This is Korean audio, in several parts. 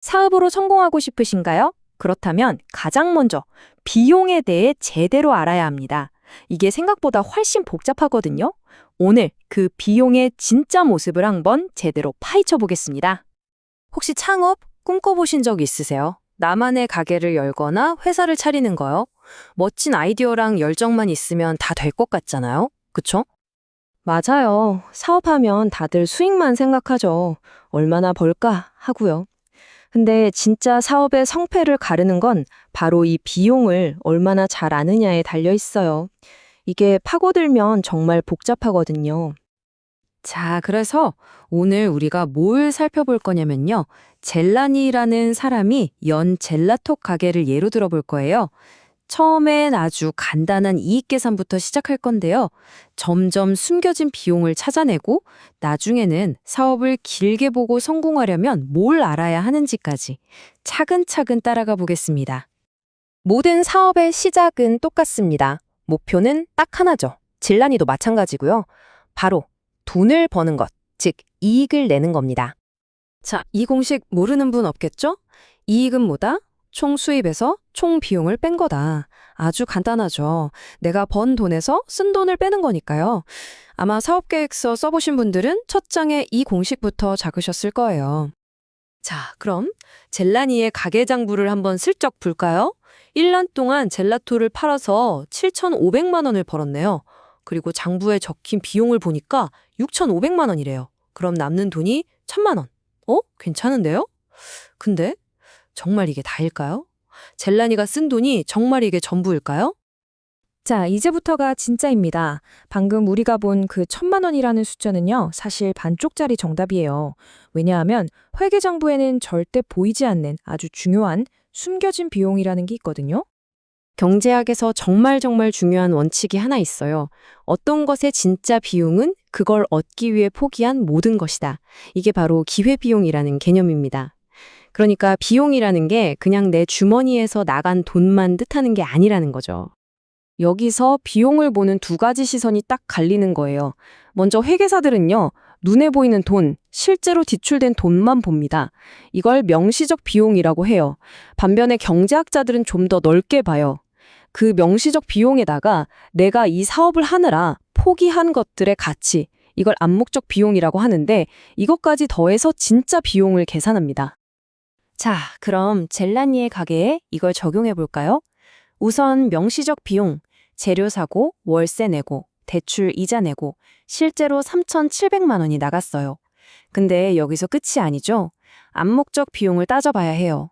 사업으로 성공하고 싶으신가요? 그렇다면 가장 먼저 비용에 대해 제대로 알아야 합니다. 이게 생각보다 훨씬 복잡하거든요. 오늘 그 비용의 진짜 모습을 한번 제대로 파헤쳐 보겠습니다. 혹시 창업 꿈꿔보신 적 있으세요? 나만의 가게를 열거나 회사를 차리는 거요? 멋진 아이디어랑 열정만 있으면 다 될 것 같잖아요. 그쵸? 맞아요. 사업하면 다들 수익만 생각하죠. 얼마나 벌까 하고요. 근데 진짜 사업의 성패를 가르는 건 바로 이 비용을 얼마나 잘 아느냐에 달려 있어요. 이게 파고들면 정말 복잡하거든요. 자, 그래서 오늘 우리가 뭘 살펴볼 거냐면요. 젤라니라는 사람이 연 젤라토 가게를 예로 들어볼 거예요. 처음엔 아주 간단한 이익 계산부터 시작할 건데요. 점점 숨겨진 비용을 찾아내고 나중에는 사업을 길게 보고 성공하려면 뭘 알아야 하는지까지 차근차근 따라가 보겠습니다. 모든 사업의 시작은 똑같습니다. 목표는 딱 하나죠. 질란이도 마찬가지고요. 바로 돈을 버는 것, 즉 이익을 내는 겁니다. 자, 이 공식 모르는 분 없겠죠? 이익은 뭐다? 총 수입에서 총 비용을 뺀 거다. 아주 간단하죠. 내가 번 돈에서 쓴 돈을 빼는 거니까요. 아마 사업계획서 써보신 분들은 첫 장에 이 공식부터 적으셨을 거예요. 자, 그럼 젤라니의 가게 장부를 한번 슬쩍 볼까요? 1년 동안 젤라토를 팔아서 7,500만 원을 벌었네요. 그리고 장부에 적힌 비용을 보니까 6,500만 원이래요. 그럼 남는 돈이 1,000만 원. 괜찮은데요? 근데 정말 이게 다일까요? 젤라니가 쓴 돈이 정말 이게 전부일까요? 자, 이제부터가 진짜입니다. 방금 우리가 본 그 1,000만 원이라는 숫자는요, 사실 반쪽짜리 정답이에요. 왜냐하면 회계정부에는 절대 보이지 않는 아주 중요한 숨겨진 비용이라는 게 있거든요. 경제학에서 정말 중요한 원칙이 하나 있어요. 어떤 것의 진짜 비용은 그걸 얻기 위해 포기한 모든 것이다. 이게 바로 기회비용이라는 개념입니다. 그러니까 비용이라는 게 그냥 내 주머니에서 나간 돈만 뜻하는 게 아니라는 거죠. 여기서 비용을 보는 두 가지 시선이 딱 갈리는 거예요. 먼저 회계사들은요, 눈에 보이는 돈, 실제로 지출된 돈만 봅니다. 이걸 명시적 비용이라고 해요. 반면에 경제학자들은 좀 더 넓게 봐요. 그 명시적 비용에다가 내가 이 사업을 하느라 포기한 것들의 가치, 이걸 암묵적 비용이라고 하는데 이것까지 더해서 진짜 비용을 계산합니다. 자, 그럼 젤라니의 가게에 이걸 적용해 볼까요? 우선 명시적 비용, 재료 사고, 월세 내고, 대출 이자 내고, 실제로 3,700만 원이 나갔어요. 근데 여기서 끝이 아니죠? 암묵적 비용을 따져봐야 해요.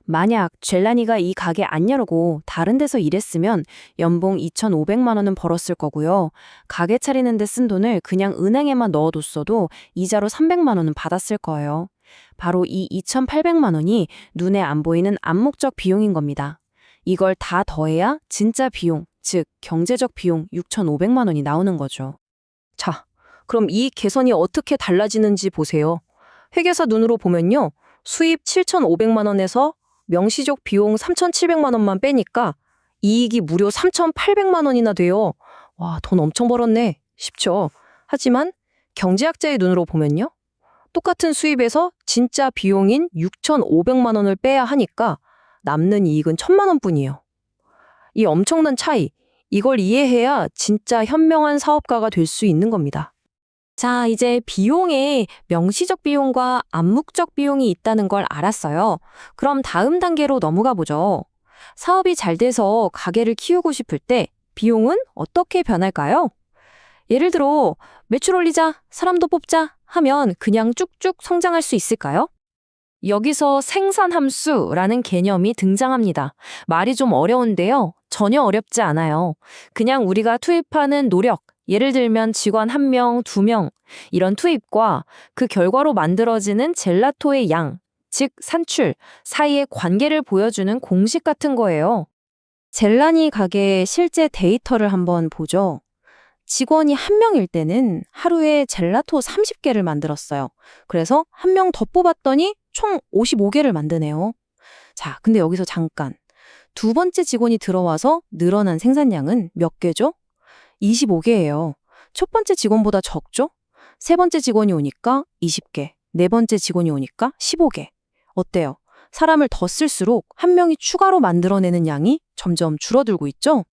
만약 젤라니가 이 가게 안 열고 다른 데서 일했으면 연봉 2,500만 원은 벌었을 거고요. 가게 차리는 데 쓴 돈을 그냥 은행에만 넣어뒀어도 이자로 300만 원은 받았을 거예요. 바로 이 2,800만 원이 눈에 안 보이는 암묵적 비용인 겁니다. 이걸 다 더해야 진짜 비용, 즉 경제적 비용 6,500만 원이 나오는 거죠. 자, 그럼 이 개선이 어떻게 달라지는지 보세요. 회계사 눈으로 보면요. 수입 7,500만 원에서 명시적 비용 3,700만 원만 빼니까 이익이 무려 3,800만 원이나 돼요. 와, 돈 엄청 벌었네. 쉽죠? 하지만 경제학자의 눈으로 보면요. 똑같은 수입에서 진짜 비용인 6,500만 원을 빼야 하니까 남는 이익은 1,000만 원뿐이에요. 이 엄청난 차이, 이걸 이해해야 진짜 현명한 사업가가 될 수 있는 겁니다. 자, 이제 비용에 명시적 비용과 암묵적 비용이 있다는 걸 알았어요. 그럼 다음 단계로 넘어가 보죠. 사업이 잘 돼서 가게를 키우고 싶을 때 비용은 어떻게 변할까요? 예를 들어 매출 올리자, 사람도 뽑자 하면 그냥 쭉쭉 성장할 수 있을까요? 여기서 생산함수라는 개념이 등장합니다. 말이 좀 어려운데요. 전혀 어렵지 않아요. 그냥 우리가 투입하는 노력, 예를 들면 직원 1명, 2명, 이런 투입과 그 결과로 만들어지는 젤라토의 양, 즉 산출 사이의 관계를 보여주는 공식 같은 거예요. 젤라니 가게의 실제 데이터를 한번 보죠. 직원이 1명일 때는 하루에 젤라토 30개를 만들었어요. 그래서 1명 더 뽑았더니 총 55개를 만드네요. 자, 근데 여기서 잠깐. 두 번째 직원이 들어와서 늘어난 생산량은 몇 개죠? 25개예요. 첫 번째 직원보다 적죠? 세 번째 직원이 오니까 20개, 네 번째 직원이 오니까 15개. 어때요? 사람을 더 쓸수록 한 명이 추가로 만들어내는 양이 점점 줄어들고 있죠.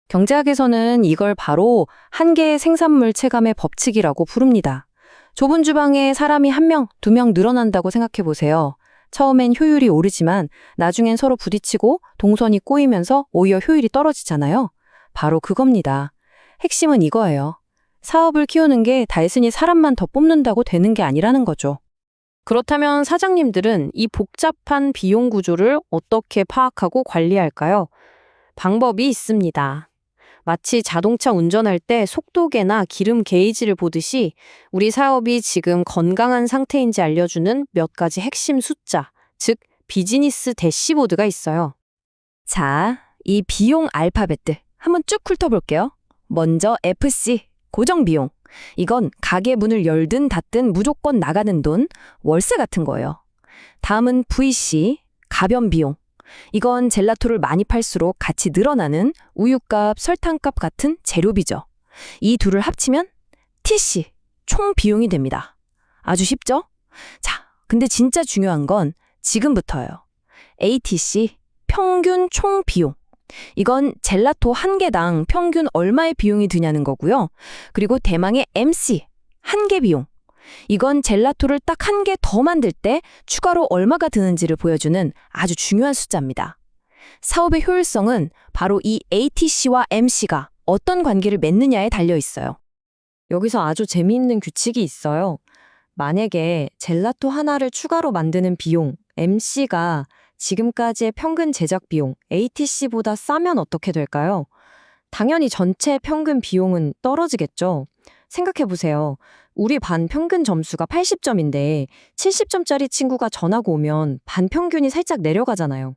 경제학에서는 이걸 바로 한계의 생산물 체감의 법칙이라고 부릅니다. 좁은 주방에 사람이 한 명, 두 명 늘어난다고 생각해 보세요. 처음엔 효율이 오르지만 나중엔 서로 부딪히고 동선이 꼬이면서 오히려 효율이 떨어지잖아요. 바로 그겁니다. 핵심은 이거예요. 사업을 키우는 게 단순히 사람만 더 뽑는다고 되는 게 아니라는 거죠. 그렇다면 사장님들은 이 복잡한 비용 구조를 어떻게 파악하고 관리할까요? 방법이 있습니다. 마치 자동차 운전할 때 속도계나 기름 게이지를 보듯이 우리 사업이 지금 건강한 상태인지 알려주는 몇 가지 핵심 숫자, 즉 비즈니스 대시보드가 있어요. 자, 이 비용 알파벳들 한번 쭉 훑어볼게요. 먼저 FC, 고정비용. 이건 가게 문을 열든 닫든 무조건 나가는 돈, 월세 같은 거예요. 다음은 VC, 가변비용. 이건 젤라토를 많이 팔수록 같이 늘어나는 우유값, 설탕값 같은 재료비죠. 이 둘을 합치면 TC, 총 비용이 됩니다. 아주 쉽죠? 자, 근데 진짜 중요한 건 지금부터예요. ATC, 평균 총 비용. 이건 젤라토 한 개당 평균 얼마의 비용이 드냐는 거고요. 그리고 대망의 MC, 한 개 비용. 이건 젤라토를 딱 한 개 더 만들 때 추가로 얼마가 드는지를 보여주는 아주 중요한 숫자입니다. 사업의 효율성은 바로 이 ATC와 MC가 어떤 관계를 맺느냐에 달려 있어요. 여기서 아주 재미있는 규칙이 있어요. 만약에 젤라토 하나를 추가로 만드는 비용, MC가 지금까지의 평균 제작 비용, ATC보다 싸면 어떻게 될까요? 당연히 전체 평균 비용은 떨어지겠죠. 생각해보세요. 우리 반 평균 점수가 80점인데 70점짜리 친구가 전화가 오면 반 평균이 살짝 내려가잖아요.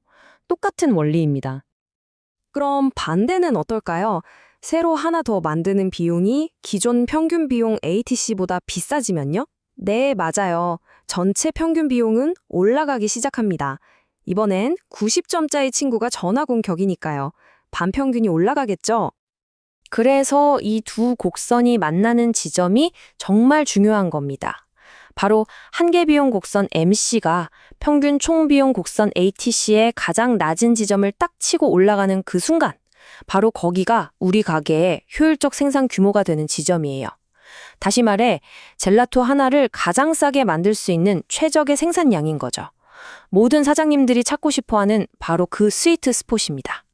똑같은 원리입니다. 그럼 반대는 어떨까요? 새로 하나 더 만드는 비용이 기존 평균 비용 ATC보다 비싸지면요? 네, 맞아요. 전체 평균 비용은 올라가기 시작합니다. 이번엔 90점짜리 친구가 전화 공격이니까요. 반평균이 올라가겠죠? 그래서 이 두 곡선이 만나는 지점이 정말 중요한 겁니다. 바로 한계 비용 곡선 MC가 평균 총 비용 곡선 ATC의 가장 낮은 지점을 딱 치고 올라가는 그 순간, 바로 거기가 우리 가게의 효율적 생산 규모가 되는 지점이에요. 다시 말해, 젤라토 하나를 가장 싸게 만들 수 있는 최적의 생산량인 거죠. 모든 사장님들이 찾고 싶어하는 바로 그 스위트 스폿입니다.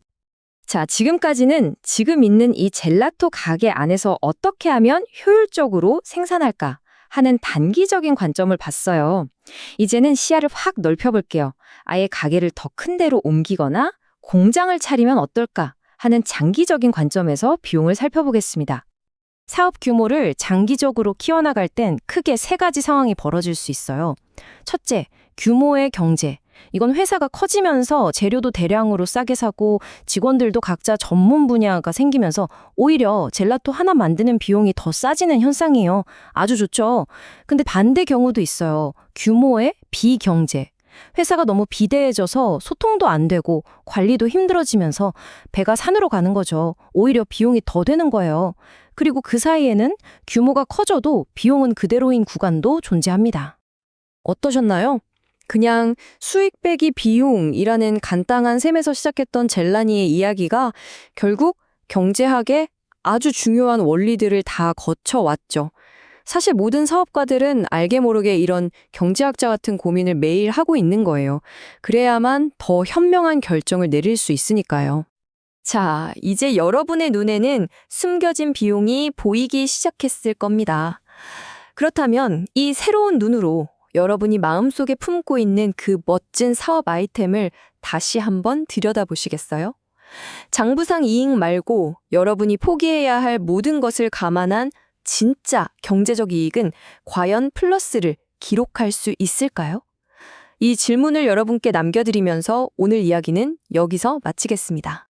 자, 지금까지는 지금 있는 이 젤라토 가게 안에서 어떻게 하면 효율적으로 생산할까 하는 단기적인 관점을 봤어요. 이제는 시야를 확 넓혀볼게요. 아예 가게를 더 큰 데로 옮기거나 공장을 차리면 어떨까 하는 장기적인 관점에서 비용을 살펴보겠습니다. 사업 규모를 장기적으로 키워나갈 땐 크게 세 가지 상황이 벌어질 수 있어요. 첫째, 규모의 경제. 이건 회사가 커지면서 재료도 대량으로 싸게 사고 직원들도 각자 전문 분야가 생기면서 오히려 젤라토 하나 만드는 비용이 더 싸지는 현상이에요. 아주 좋죠. 근데 반대 경우도 있어요. 규모의 비경제. 회사가 너무 비대해져서 소통도 안 되고 관리도 힘들어지면서 배가 산으로 가는 거죠. 오히려 비용이 더 되는 거예요. 그리고 그 사이에는 규모가 커져도 비용은 그대로인 구간도 존재합니다. 어떠셨나요? 그냥 수익 빼기 비용이라는 간단한 셈에서 시작했던 젤라니의 이야기가 결국 경제학의 아주 중요한 원리들을 다 거쳐왔죠. 사실 모든 사업가들은 알게 모르게 이런 경제학자 같은 고민을 매일 하고 있는 거예요. 그래야만 더 현명한 결정을 내릴 수 있으니까요. 자, 이제 여러분의 눈에는 숨겨진 비용이 보이기 시작했을 겁니다. 그렇다면 이 새로운 눈으로 여러분이 마음속에 품고 있는 그 멋진 사업 아이템을 다시 한번 들여다보시겠어요? 장부상 이익 말고 여러분이 포기해야 할 모든 것을 감안한 진짜 경제적 이익은 과연 플러스를 기록할 수 있을까요? 이 질문을 여러분께 남겨드리면서 오늘 이야기는 여기서 마치겠습니다.